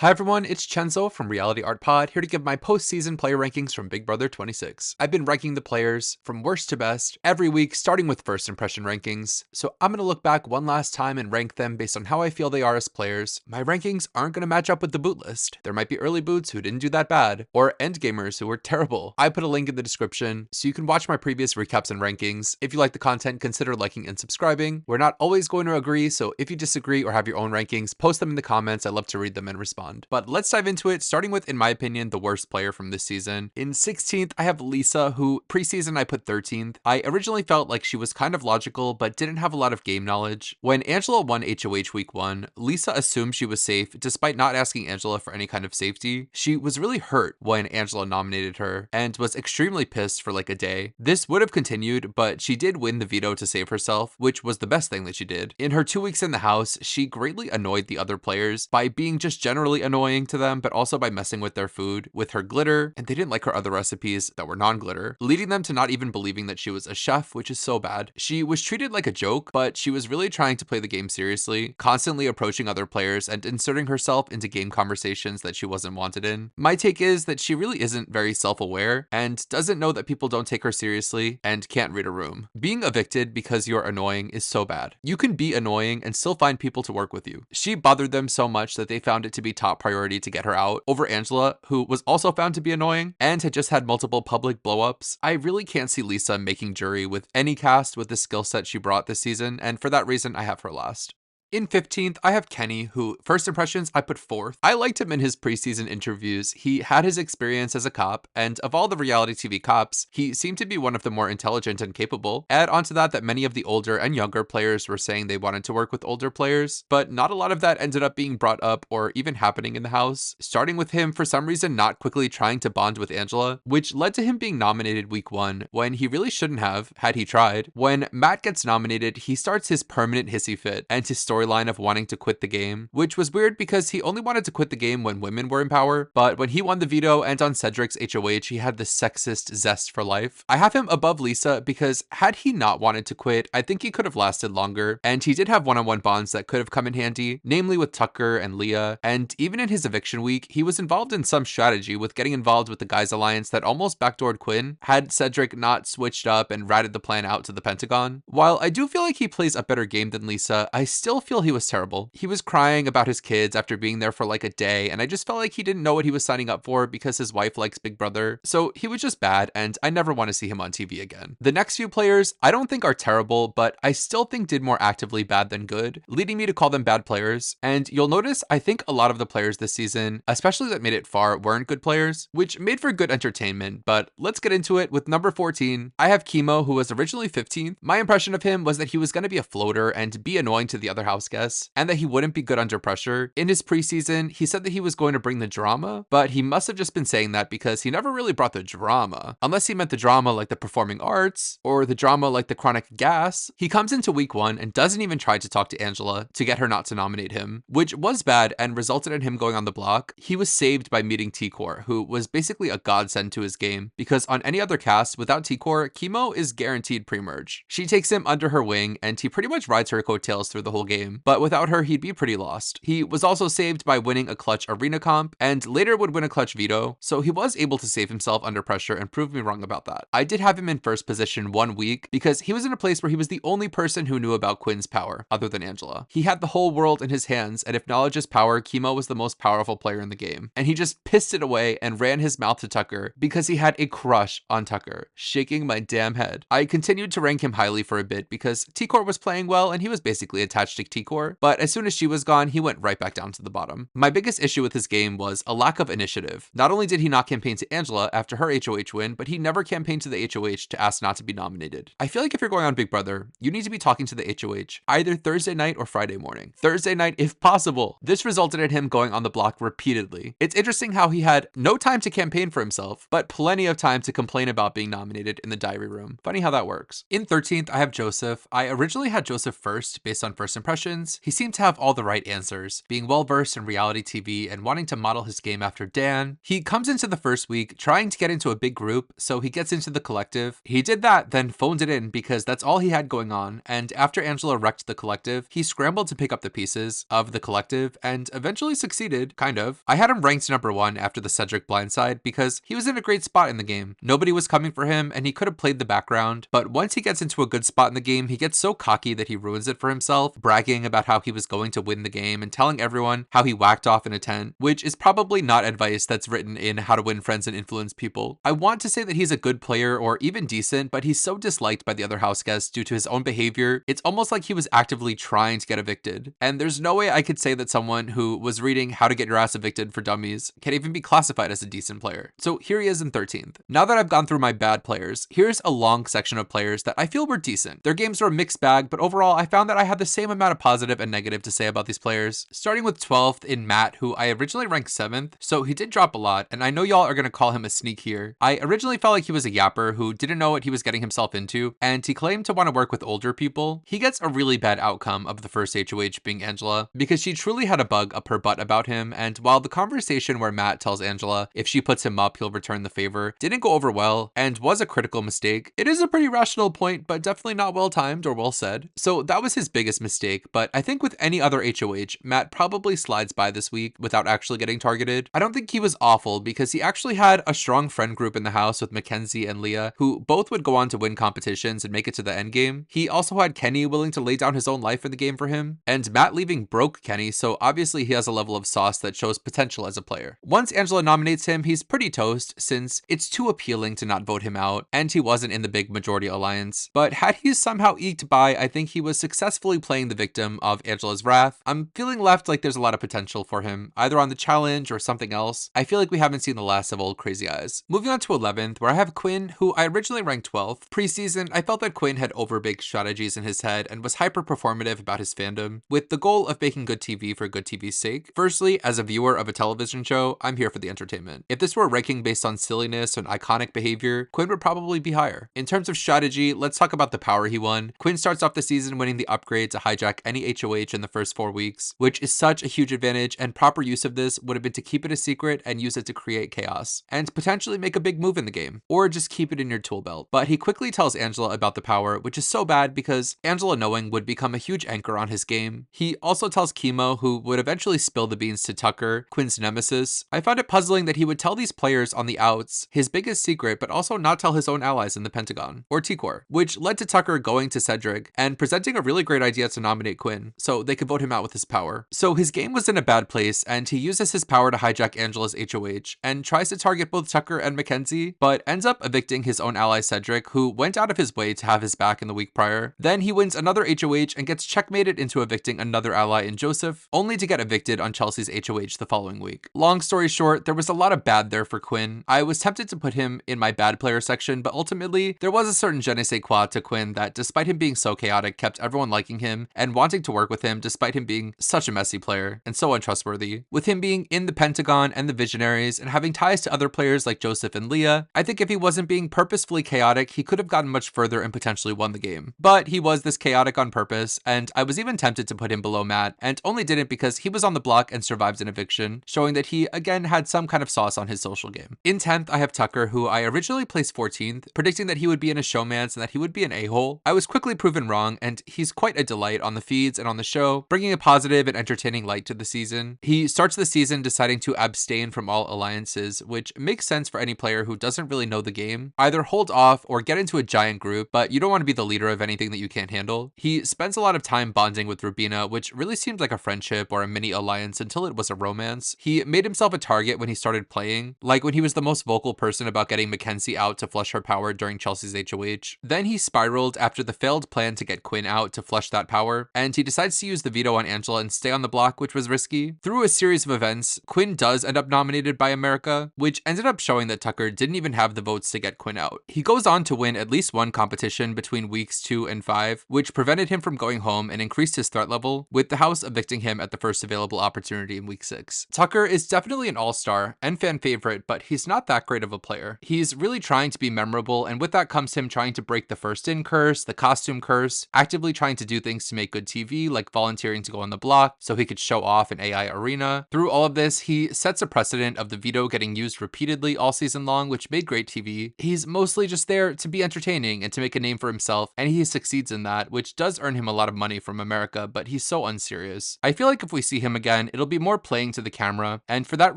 Hi everyone, it's Chenzo from RealityArtPod, here to give my post-season player rankings from Big Brother 26. I've been ranking the players from worst to best every week, starting with first impression rankings. So I'm going to look back one last time and rank them based on how I feel they are as players. My rankings aren't going to match up with the boot list. There might be early boots who didn't do that bad, or endgamers who were terrible. I put a link in the description so you can watch my previous recaps and rankings. If you like the content, consider liking and subscribing. We're not always going to agree, so if you disagree or have your own rankings, post them in the comments. I love to read them and respond. But let's dive into it, starting with, in my opinion, the worst player from this season. In 16th, I have Lisa, who preseason I put 13th. I originally felt like she was kind of logical, but didn't have a lot of game knowledge. When Angela won HOH week 1, Lisa assumed she was safe, despite not asking Angela for any kind of safety. She was really hurt when Angela nominated her, and was extremely pissed for like a day. This would have continued, but she did win the veto to save herself, which was the best thing that she did. In her 2 weeks in the house, she greatly annoyed the other players by being just generally annoying to them, but also by messing with their food with her glitter, and they didn't like her other recipes that were non-glitter, leading them to not even believing that she was a chef, which is so bad. She was treated like a joke, but she was really trying to play the game seriously, constantly approaching other players and inserting herself into game conversations that she wasn't wanted in. My take is that she really isn't very self-aware and doesn't know that people don't take her seriously and can't read a room. Being evicted because you're annoying is so bad. You can be annoying and still find people to work with you. She bothered them so much that they found it to be top priority to get her out over Angela, who was also found to be annoying and had just had multiple public blowups. I really can't see Lisa making jury with any cast with the skill set she brought this season, and for that reason, I have her last. In 15th, I have Kenny, who, first impressions, I put 4th. I liked him in his preseason interviews. He had his experience as a cop, and of all the reality TV cops, he seemed to be one of the more intelligent and capable. Add onto that many of the older and younger players were saying they wanted to work with older players, but not a lot of that ended up being brought up or even happening in the house, starting with him for some reason not quickly trying to bond with Angela, which led to him being nominated week 1 when he really shouldn't have, had he tried. When Matt gets nominated, he starts his permanent hissy fit and his storyline of wanting to quit the game, which was weird because he only wanted to quit the game when women were in power, but when he won the veto and on Cedric's HOH, he had this sexist zest for life. I have him above Lisa because had he not wanted to quit, I think he could have lasted longer, and he did have one-on-one bonds that could have come in handy, namely with Tucker and Leah, and even in his eviction week, he was involved in some strategy with getting involved with the Guys Alliance that almost backdoored Quinn, had Cedric not switched up and ratted the plan out to the Pentagon. While I do feel like he plays a better game than Lisa, I still feel he was terrible. He was crying about his kids after being there for like a day, and I just felt like he didn't know what he was signing up for because his wife likes Big Brother. So he was just bad, and I never want to see him on TV again. The next few players I don't think are terrible, but I still think did more actively bad than good, leading me to call them bad players. And you'll notice I think a lot of the players this season, especially that made it far, weren't good players, which made for good entertainment. But let's get into it with number 14. I have Chemo, who was originally 15th. My impression of him was that he was going to be a floater and be annoying to the other house guests, and that he wouldn't be good under pressure. In his preseason, he said that he was going to bring the drama, but he must have just been saying that because he never really brought the drama, unless he meant the drama like the performing arts or the drama like the chronic gas. He comes into week 1 and doesn't even try to talk to Angela to get her not to nominate him, which was bad and resulted in him going on the block. He was saved by meeting T-Core, who was basically a godsend to his game, because on any other cast without T-Core, Chemo is guaranteed pre-merge. She takes him under her wing and he pretty much rides her coattails through the whole game, but without her, he'd be pretty lost. He was also saved by winning a clutch arena comp and later would win a clutch veto, so he was able to save himself under pressure and prove me wrong about that. I did have him in first position 1 week because he was in a place where he was the only person who knew about Quinn's power other than Angela. He had the whole world in his hands, and if knowledge is power, Chemo was the most powerful player in the game, and he just pissed it away and ran his mouth to Tucker because he had a crush on Tucker, shaking my damn head. I continued to rank him highly for a bit because T-Core was playing well and he was basically attached to T-Core, but as soon as she was gone, he went right back down to the bottom. My biggest issue with his game was a lack of initiative. Not only did he not campaign to Angela after her HOH win, but he never campaigned to the HOH to ask not to be nominated. I feel like if you're going on Big Brother, you need to be talking to the HOH either Thursday night or Friday morning. Thursday night if possible. This resulted in him going on the block repeatedly. It's interesting how he had no time to campaign for himself, but plenty of time to complain about being nominated in the diary room. Funny how that works. In 13th, I have Joseph. I originally had Joseph first based on first impressions questions, he seemed to have all the right answers, being well-versed in reality TV and wanting to model his game after Dan. He comes into the first week trying to get into a big group, so he gets into the collective. He did that, then phoned it in because that's all he had going on, and after Angela wrecked the collective, he scrambled to pick up the pieces of the collective and eventually succeeded, kind of. I had him ranked number 1 after the Cedric blindside because he was in a great spot in the game. Nobody was coming for him and he could have played the background, but once he gets into a good spot in the game, he gets so cocky that he ruins it for himself, bragging about how he was going to win the game and telling everyone how he whacked off in a tent, which is probably not advice that's written in How to Win Friends and Influence People. I want to say that he's a good player or even decent, but he's so disliked by the other house guests due to his own behavior, it's almost like he was actively trying to get evicted. And there's no way I could say that someone who was reading How to Get Your Ass Evicted for Dummies can even be classified as a decent player. So here he is in 13th. Now that I've gone through my bad players, here's a long section of players that I feel were decent. Their games were a mixed bag, but overall I found that I had the same amount of positive and negative to say about these players. Starting with 12th in Matt, who I originally ranked 7th, so he did drop a lot, and I know y'all are gonna call him a sneak here. I originally felt like he was a yapper who didn't know what he was getting himself into, and he claimed to want to work with older people. He gets a really bad outcome of the first HOH being Angela, because she truly had a bug up her butt about him, and while the conversation where Matt tells Angela if she puts him up, he'll return the favor didn't go over well, and was a critical mistake, it is a pretty rational point, but definitely not well timed or well said. So that was his biggest mistake, but I think with any other HOH, Matt probably slides by this week without actually getting targeted. I don't think he was awful because he actually had a strong friend group in the house with Mackenzie and Leah, who both would go on to win competitions and make it to the end game. He also had Kenny willing to lay down his own life in the game for him, and Matt leaving broke Kenny, so obviously he has a level of sauce that shows potential as a player. Once Angela nominates him, he's pretty toast since it's too appealing to not vote him out, and he wasn't in the big majority alliance. But had he somehow eked by, I think he was successfully playing the victim of Angela's wrath. I'm feeling left like there's a lot of potential for him, either on the challenge or something else. I feel like we haven't seen the last of old Crazy Eyes. Moving on to 11th, where I have Quinn, who I originally ranked 12th. Preseason, I felt that Quinn had overbaked strategies in his head and was hyper performative about his fandom, with the goal of making good TV for good TV's sake. Firstly, as a viewer of a television show, I'm here for the entertainment. If this were a ranking based on silliness and iconic behavior, Quinn would probably be higher. In terms of strategy, let's talk about the power he won. Quinn starts off the season winning the upgrade to hijack any HOH in the first 4 weeks, which is such a huge advantage, and proper use of this would have been to keep it a secret and use it to create chaos, and potentially make a big move in the game, or just keep it in your tool belt. But he quickly tells Angela about the power, which is so bad because Angela knowing would become a huge anchor on his game. He also tells Chemo, who would eventually spill the beans to Tucker, Quinn's nemesis. I found it puzzling that he would tell these players on the outs his biggest secret, but also not tell his own allies in the Pentagon, or T-Corps, which led to Tucker going to Cedric and presenting a really great idea to nominate Quinn, so they could vote him out with his power. So his game was in a bad place, and he uses his power to hijack Angela's HOH, and tries to target both Tucker and Mackenzie, but ends up evicting his own ally Cedric, who went out of his way to have his back in the week prior. Then he wins another HOH and gets checkmated into evicting another ally in Joseph, only to get evicted on Chelsea's HOH the following week. Long story short, there was a lot of bad there for Quinn. I was tempted to put him in my bad player section, but ultimately, there was a certain je ne sais quoi to Quinn that, despite him being so chaotic, kept everyone liking him and wanting to work with him despite him being such a messy player and so untrustworthy. With him being in the Pentagon and the Visionaries and having ties to other players like Joseph and Leah, I think if he wasn't being purposefully chaotic, he could have gotten much further and potentially won the game. But he was this chaotic on purpose, and I was even tempted to put him below Matt, and only didn't because he was on the block and survived an eviction, showing that he again had some kind of sauce on his social game. In 10th, I have Tucker, who I originally placed 14th, predicting that he would be in a showmance and that he would be an a-hole. I was quickly proven wrong, and he's quite a delight on the feeds and on the show, bringing a positive and entertaining light to the season. He starts the season deciding to abstain from all alliances, which makes sense for any player who doesn't really know the game. Either hold off or get into a giant group, but you don't want to be the leader of anything that you can't handle. He spends a lot of time bonding with Rubina, which really seemed like a friendship or a mini alliance until it was a romance. He made himself a target when he started playing, like when he was the most vocal person about getting Mackenzie out to flush her power during Chelsea's HOH. Then he spiraled after the failed plan to get Quinn out to flush that power, and he decides to use the veto on Angela and stay on the block, which was risky. Through a series of events, Quinn does end up nominated by America, which ended up showing that Tucker didn't even have the votes to get Quinn out. He goes on to win at least one competition between weeks 2 and 5, which prevented him from going home and increased his threat level, with the house evicting him at the first available opportunity in week 6. Tucker is definitely an all-star and fan favorite, but he's not that great of a player. He's really trying to be memorable, and with that comes him trying to break the first in curse, the costume curse, actively trying to do things to make good TV, like volunteering to go on the block so he could show off an AI arena. Through all of this, he sets a precedent of the veto getting used repeatedly all season long, which made great TV. He's mostly just there to be entertaining and to make a name for himself, and he succeeds in that, which does earn him a lot of money from America, but he's so unserious. I feel like if we see him again, it'll be more playing to the camera, and for that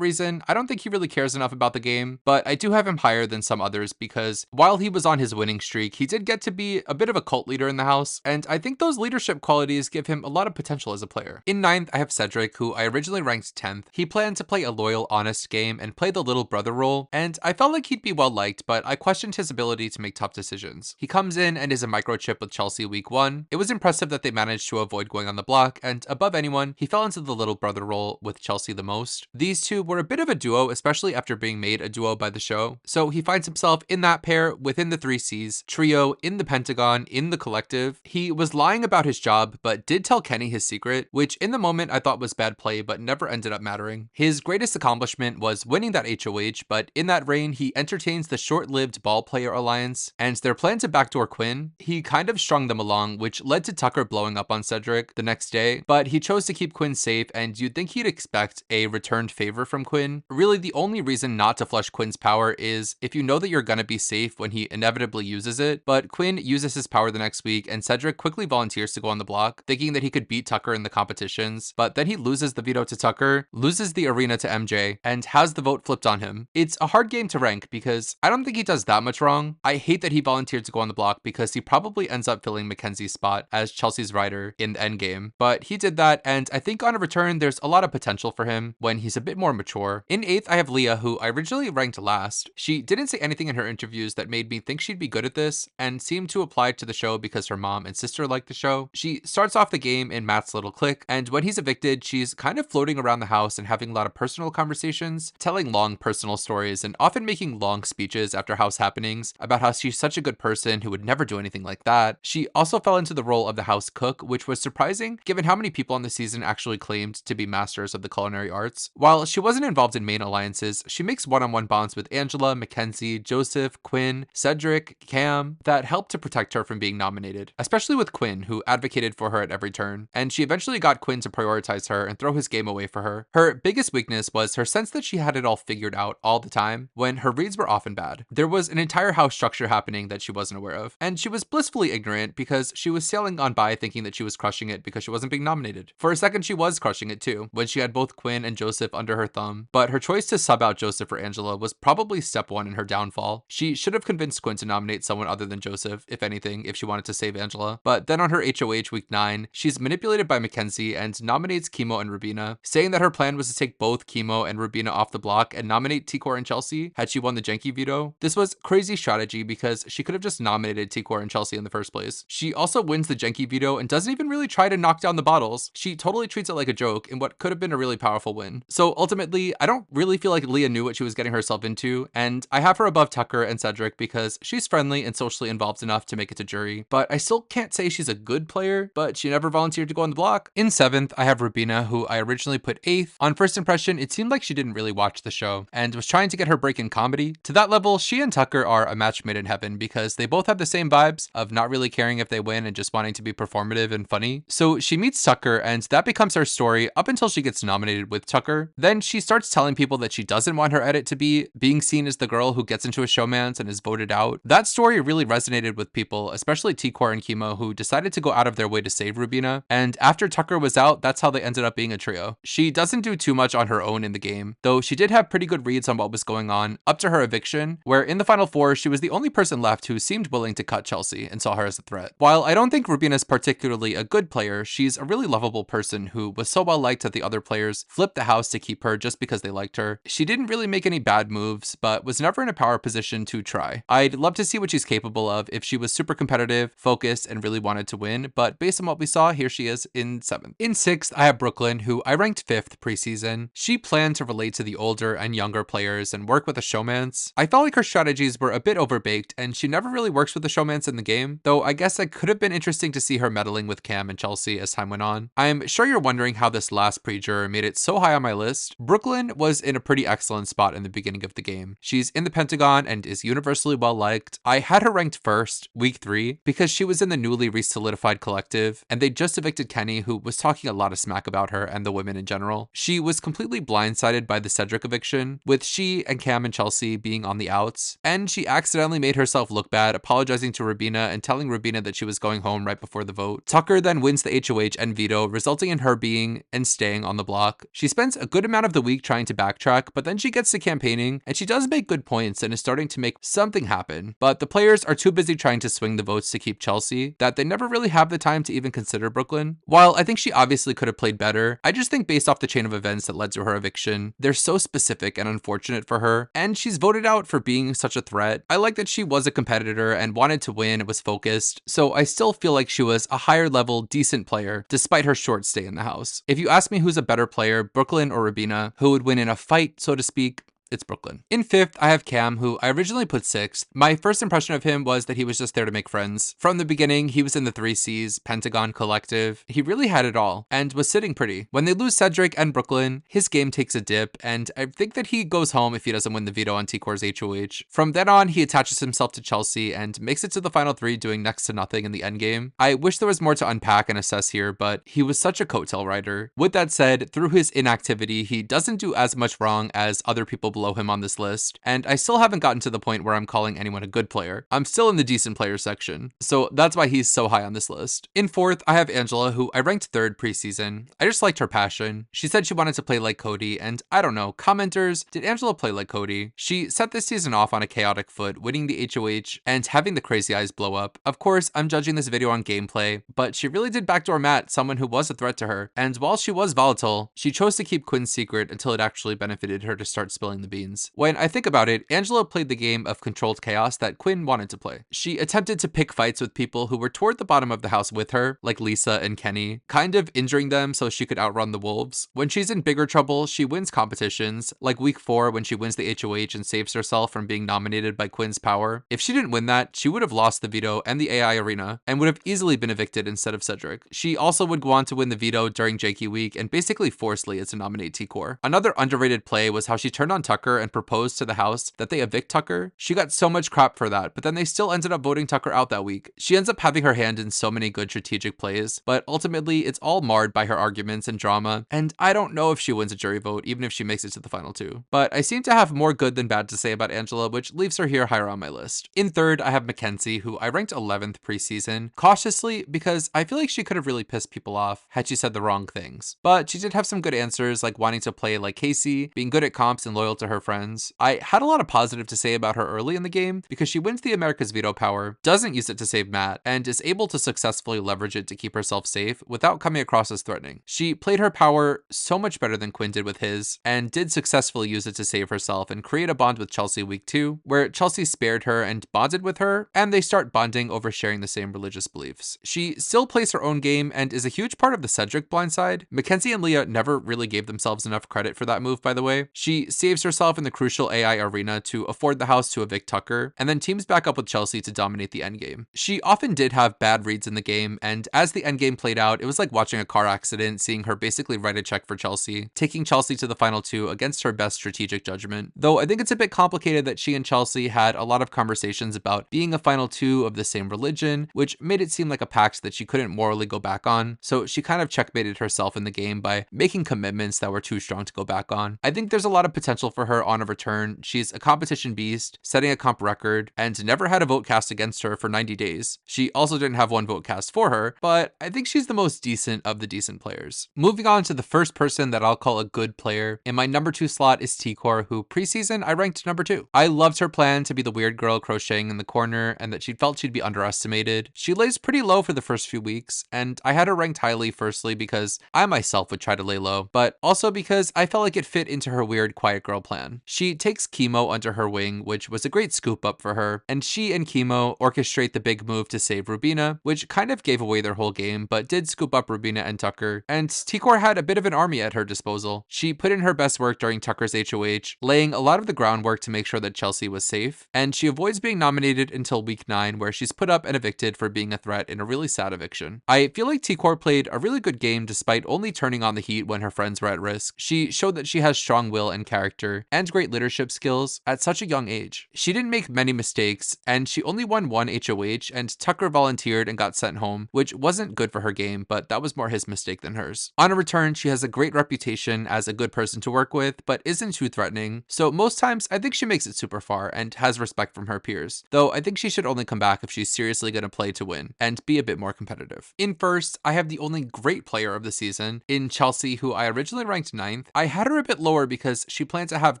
reason, I don't think he really cares enough about the game, but I do have him higher than some others because while he was on his winning streak, he did get to be a bit of a cult leader in the house, and I think those leadership qualities give him a lot of potential as a player. In 9th, I have Cedric, who I originally ranked 10th. He planned to play a loyal, honest game and play the little brother role, and I felt like he'd be well liked, but I questioned his ability to make tough decisions. He comes in and is a microchip with Chelsea week 1. It was impressive that they managed to avoid going on the block, and above anyone, he fell into the little brother role with Chelsea the most. These two were a bit of a duo, especially after being made a duo by the show, so he finds himself in that pair within the 3 Cs, trio, in the Pentagon, in the collective. He was lying about his job, but did tell Kenny his secret, which in the moment I thought was bad play, but never ended up mattering. His greatest accomplishment was winning that HOH, but in that reign, he entertains the short-lived ball player alliance, and their plan to backdoor Quinn, he kind of strung them along, which led to Tucker blowing up on Cedric the next day, but he chose to keep Quinn safe, and you'd think he'd expect a returned favor from Quinn. Really, the only reason not to flush Quinn's power is if you know that you're gonna be safe when he inevitably uses it, but Quinn uses his power the next week, and Cedric quickly volunteers to go on the block, thinking that he could beat Tucker in the competitions, but then he loses the veto to Tucker, loses the arena to MJ, and has the vote flipped on him. It's a hard game to rank because I don't think he does that much wrong. I hate that he volunteered to go on the block because he probably ends up filling Mackenzie's spot as Chelsea's rider in the endgame, but he did that, and I think on a return, there's a lot of potential for him when he's a bit more mature. In 8th, I have Leah, who I originally ranked last. She didn't say anything in her interviews that made me think she'd be good at this, and seemed to apply to the show because her mom and sister liked the show. She starts off the game in Matt's little clique, and when he's evicted, she's kind of floating around the house and having a lot of personal conversations, telling long personal stories, and often making long speeches after house happenings about how she's such a good person who would never do anything like that. She also fell into the role of the house cook, which was surprising given how many people on the season actually claimed to be masters of the culinary arts. While she wasn't involved in main alliances, she makes one-on-one bonds with Angela, Mackenzie, Joseph, Quinn, Cedric, Cam that helped to protect her from being nominated, especially with Quinn, who advocated for her at every turn, and she eventually got Quinn to prioritize her and throw his game away for her. Her biggest weakness was her sense that she had it all figured out all the time, when her reads were often bad. There was an entire house structure happening that she wasn't aware of, and she was blissfully ignorant because she was sailing on by thinking that she was crushing it because she wasn't being nominated. For a second, she was crushing it too, when she had both Quinn and Joseph under her thumb, but her choice to sub out Joseph for Angela was probably step 1 in her downfall. She should have convinced Quinn to nominate someone other than Joseph, if anything, if she wanted to save Angela, but then on her HOH week 9, she's manipulated by Mackenzie and nominates Chemo and Rubina, saying that her plan was to take both Chemo and Rubina off the block and nominate T-Core and Chelsea had she won the Genki veto. This was crazy strategy because she could have just nominated T-Core and Chelsea in the first place. She also wins the Genki veto and doesn't even really try to knock down the bottles. She totally treats it like a joke in what could have been a really powerful win. So ultimately, I don't really feel like Leah knew what she was getting herself into, and I have her above Tucker and Cedric because she's friendly and socially involved enough to make it to jury, but I still can't say she's a good player, but she never volunteered to go on the block. In 7th, I have Rubina, who I originally put 8th. On first impression, it seemed like she didn't really watch the show and was trying to get her break in comedy. To that level, she and Tucker are a match made in heaven because they both have the same vibes of not really caring if they win and just wanting to be performative and funny. So she meets Tucker, and that becomes her story up until she gets nominated with Tucker. Then she starts telling people that she doesn't want her edit to be being seen as the girl who gets into a showmance and is voted out. That story really resonated with people, especially T-Core and Chemo, who decided to go out of their way to save Rubina, and after Tucker was out, that's how they ended up being a trio. She doesn't do too much on her own in the game, though she did have pretty good reads on what was going on up to her eviction, where in the final 4, she was the only person left who seemed willing to cut Chelsea and saw her as a threat. While I don't think Rubina's particularly a good player, she's a really lovable person who was so well liked that the other players flipped the house to keep her just because they liked her. She didn't really make any bad moves, but was never in a power position to try. I'd love to see what she's capable of if she was super competitive, focused, and really wanted to win, but based on what we saw, here she is in 7th. In 6th, I have Brooklyn, who I ranked 5th preseason. She planned to relate to the older and younger players and work with a showmance. I felt like her strategies were a bit overbaked, and she never really works with the showmance in the game, though I guess it could have been interesting to see her meddling with Cam and Chelsea as time went on. I'm sure you're wondering how this last pre-juror made it so high on my list. Brooklyn was in a pretty excellent spot in the beginning of the game. She's in the Pentagon and is universally well liked. I had her ranked 1st, week 3, because she was in the newly re-solidified collective, 5, and they just evicted Kenny, who was talking a lot of smack about her and the women in general. She was completely blindsided by the Cedric eviction, with she and Cam and Chelsea being on the outs, and she accidentally made herself look bad, apologizing to Rubina and telling Rubina that she was going home right before the vote. Tucker then wins the HOH and veto, resulting in her being and staying on the block. She spends a good amount of the week trying to backtrack, but then she gets to campaigning, and she does make good points and is starting to make something happen, but the players are too busy trying to swing the votes to keep Chelsea that they never really have the time to even consider Brooklyn. While I think she obviously could have played better, I just think based off the chain of events that led to her eviction, they're so specific and unfortunate for her, and she's voted out for being such a threat. I like that she was a competitor and wanted to win and was focused, so I still feel like she was a higher level, decent player despite her short stay in the house. If you ask me who's a better player, Brooklyn or Rubina, who would win in a fight, so to speak, it's Brooklyn. In 5th, I have Cam, who I originally put 6th. My first impression of him was that he was just there to make friends. From the beginning, he was in the 3Cs, Pentagon Collective. He really had it all, and was sitting pretty. When they lose Cedric and Brooklyn, his game takes a dip, and I think that he goes home if he doesn't win the veto on T-Core's HOH. From then on, he attaches himself to Chelsea and makes it to the final 3 doing next to nothing in the endgame. I wish there was more to unpack and assess here, but he was such a coattail rider. With that said, through his inactivity, he doesn't do as much wrong as other people below him on this list, and I still haven't gotten to the point where I'm calling anyone a good player. I'm still in the decent player section, so that's why he's so high on this list. In 4th, I have Angela, who I ranked 3rd preseason. I just liked her passion. She said she wanted to play like Cody, and I don't know, commenters, did Angela play like Cody? She set this season off on a chaotic foot, winning the HOH and having the crazy eyes blow up. Of course, I'm judging this video on gameplay, but she really did backdoor Matt, someone who was a threat to her, and while she was volatile, she chose to keep Quinn's secret until it actually benefited her to start spilling the beans. When I think about it, Angela played the game of controlled chaos that Quinn wanted to play. She attempted to pick fights with people who were toward the bottom of the house with her, like Lisa and Kenny, kind of injuring them so she could outrun the wolves. When she's in bigger trouble, she wins competitions, like week 4 when she wins the HOH and saves herself from being nominated by Quinn's power. If she didn't win that, she would have lost the veto and the AI arena, and would have easily been evicted instead of Cedric. She also would go on to win the veto during Jakey week and basically force Leah to nominate T-Core. Another underrated play was how she turned on Tucker and proposed to the house that they evict Tucker. She got so much crap for that, but then they still ended up voting Tucker out that week. She ends up having her hand in so many good strategic plays, but ultimately it's all marred by her arguments and drama, and I don't know if she wins a jury vote, even if she makes it to the final 2. But I seem to have more good than bad to say about Angela, which leaves her here higher on my list. In 3rd, I have Mackenzie, who I ranked 11th preseason, cautiously because I feel like she could have really pissed people off had she said the wrong things. But she did have some good answers, like wanting to play like Casey, being good at comps and loyal to her friends. I had a lot of positive to say about her early in the game because she wins the America's veto power, doesn't use it to save Matt, and is able to successfully leverage it to keep herself safe without coming across as threatening. She played her power so much better than Quinn did with his, and did successfully use it to save herself and create a bond with Chelsea week 2, where Chelsea spared her and bonded with her, and they start bonding over sharing the same religious beliefs. She still plays her own game and is a huge part of the Cedric blindside. Mackenzie and Leah never really gave themselves enough credit for that move, by the way. She saves herself in the crucial AI arena to afford the house to evict Tucker, and then teams back up with Chelsea to dominate the endgame. She often did have bad reads in the game, and as the endgame played out, it was like watching a car accident, seeing her basically write a check for Chelsea, taking Chelsea to the final 2 against her best strategic judgment. Though I think it's a bit complicated that she and Chelsea had a lot of conversations about being a final 2 of the same religion, which made it seem like a pact that she couldn't morally go back on, so she kind of checkmated herself in the game by making commitments that were too strong to go back on. I think there's a lot of potential for her on a return. She's a competition beast, setting a comp record, and never had a vote cast against her for 90 days. She also didn't have one vote cast for her, but I think she's the most decent of the decent players. Moving on to the first person that I'll call a good player, in my number 2 slot is T-Core, who preseason I ranked number 2. I loved her plan to be the weird girl crocheting in the corner, and that she felt she'd be underestimated. She lays pretty low for the first few weeks, and I had her ranked highly firstly because I myself would try to lay low, but also because I felt like it fit into her weird quiet girl plan. She takes Chemo under her wing, which was a great scoop up for her, and she and Chemo orchestrate the big move to save Rubina, which kind of gave away their whole game, but did scoop up Rubina and Tucker, and T-Core had a bit of an army at her disposal. She put in her best work during Tucker's HOH, laying a lot of the groundwork to make sure that Chelsea was safe, and she avoids being nominated until week 9, where she's put up and evicted for being a threat in a really sad eviction. I feel like T-Core played a really good game despite only turning on the heat when her friends were at risk. She showed that she has strong will and character, character and great leadership skills at such a young age. She didn't make many mistakes, and she only won one HOH, and Tucker volunteered and got sent home, which wasn't good for her game, but that was more his mistake than hers. On a return, she has a great reputation as a good person to work with, but isn't too threatening, so most times I think she makes it super far and has respect from her peers, though I think she should only come back if she's seriously going to play to win and be a bit more competitive. In first, I have the only great player of the season in Chelsea, who I originally ranked 9th. I had her a bit lower because she planned to have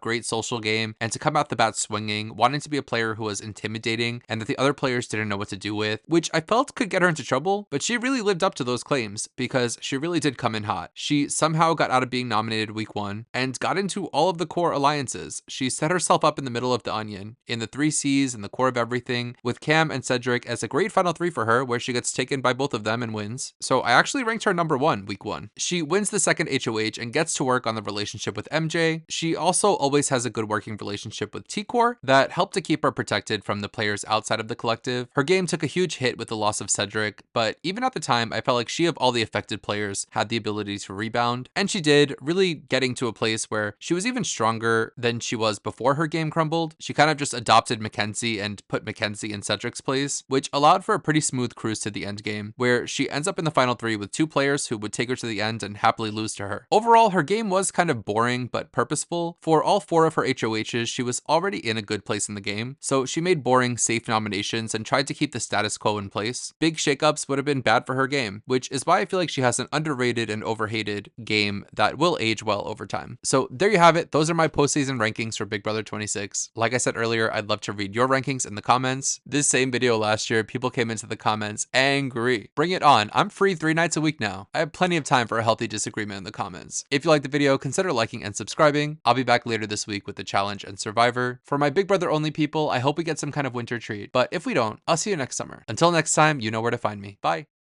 great social game and to come out the bat swinging, wanting to be a player who was intimidating and that the other players didn't know what to do with, which I felt could get her into trouble, but she really lived up to those claims because she really did come in hot. She somehow got out of being nominated week 1 and got into all of the core alliances. She set herself up in the middle of the onion, in the 3 C's and the core of everything, with Cam and Cedric as a great final 3 for her, where she gets taken by both of them and wins. So I actually ranked her number 1 week 1. She wins the second HOH and gets to work on the relationship with MJ. She also always has a good working relationship with T-Core that helped to keep her protected from the players outside of the collective. Her game took a huge hit with the loss of Cedric, but even at the time, I felt like she, of all the affected players, had the ability to rebound, and she did, really getting to a place where she was even stronger than she was before her game crumbled. She kind of just adopted Mackenzie and put Mackenzie in Cedric's place, which allowed for a pretty smooth cruise to the end game, where she ends up in the final 3 with 2 players who would take her to the end and happily lose to her. Overall, her game was kind of boring but purposeful. For all 4 of her HOHs, she was already in a good place in the game, so she made boring, safe nominations and tried to keep the status quo in place. Big shakeups would have been bad for her game, which is why I feel like she has an underrated and overhated game that will age well over time. So there you have it. Those are my postseason rankings for Big Brother 26. Like I said earlier, I'd love to read your rankings in the comments. This same video last year, people came into the comments angry. Bring it on. I'm free 3 nights a week now. I have plenty of time for a healthy disagreement in the comments. If you liked the video, consider liking and subscribing. I'll be back later this week with the challenge and Survivor. For my Big Brother only people, I hope we get some kind of winter treat, but if we don't, I'll see you next summer. Until next time, you know where to find me. Bye.